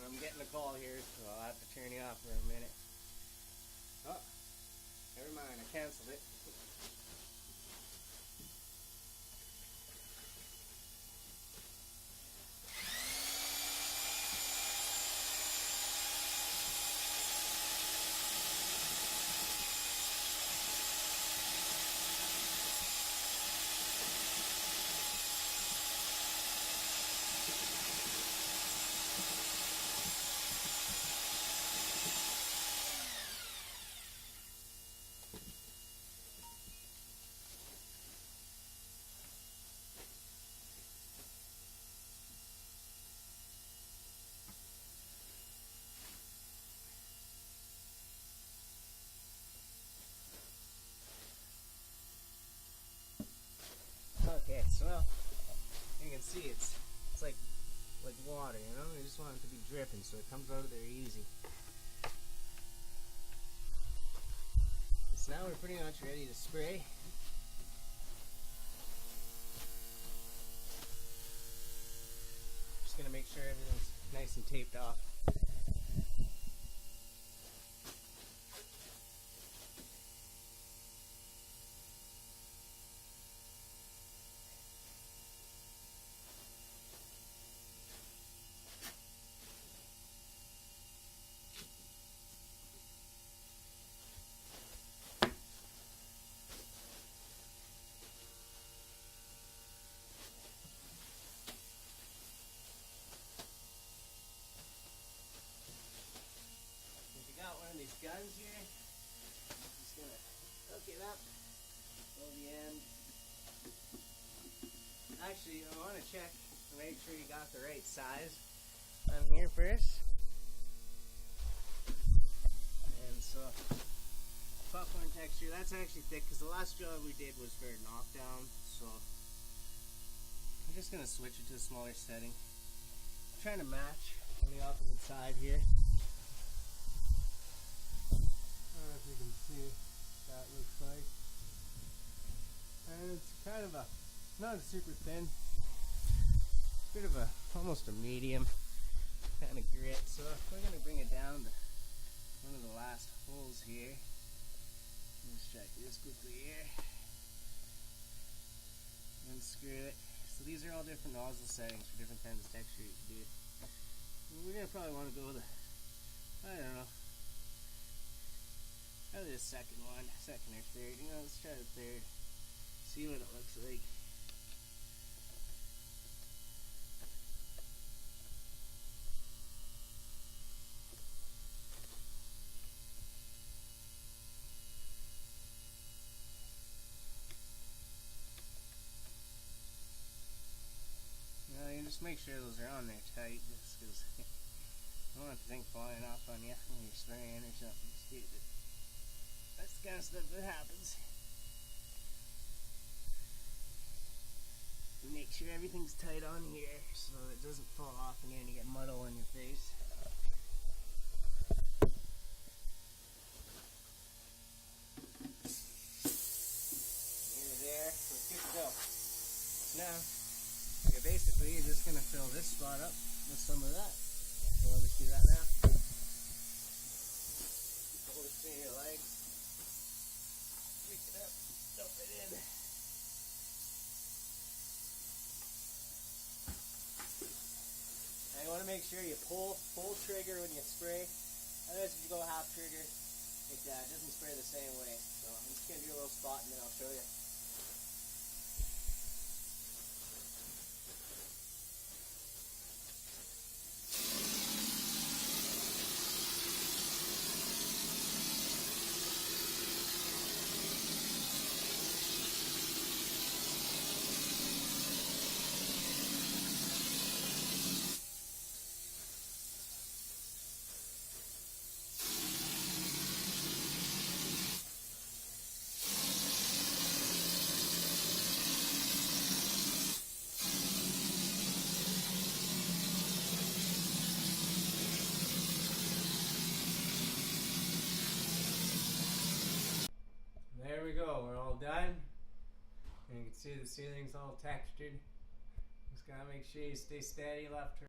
I'm getting a call here, so I'll have to turn you off for a minute. Oh, never mind, I canceled it. Okay, so you can see it's like water, you know? I just want it to be dripping so it comes out of there easy. So now we're pretty much ready to spray. Just gonna make sure everything's nice and taped off. Got one of these guns here. I'm just gonna hook it up till the end. Actually, I want to check to make sure you got the right size on here first. And so, popcorn texture, that's actually thick because the last job we did was for knockdown. So, I'm just gonna switch it to a smaller setting. I'm trying to match on the opposite side here. I don't know if you can see what that looks like. And it's kind of not super thin, bit of almost a medium kind of grit. So we're going to bring it down to one of the last holes here. Let's check this quickly here. Unscrew it. So these are all different nozzle settings for different kinds of texture you can do. We're going to probably want to go with I don't know. Probably the second one, second or third. You know, let's try the third. See what it looks like. Now you just make sure those are on there tight, just because you don't want the thing flying off on you when you're spraying or something stupid. That's the kind of stuff that happens. You make sure everything's tight on here so it doesn't fall off in here and you get mud all in your face. Nearly there, so it's good to go. Now, basically you're just going to fill this spot up with some of that. So I'll just do that now. Hold it between your legs. Pick it up, dump it in. Now you want to make sure you pull full trigger when you spray. Otherwise, if you go half trigger, it doesn't spray the same way. So I'm just going to do a little spot and then I'll show you. There we go, we're all done. And you can see the ceiling's all textured. Just gotta make sure you stay steady left,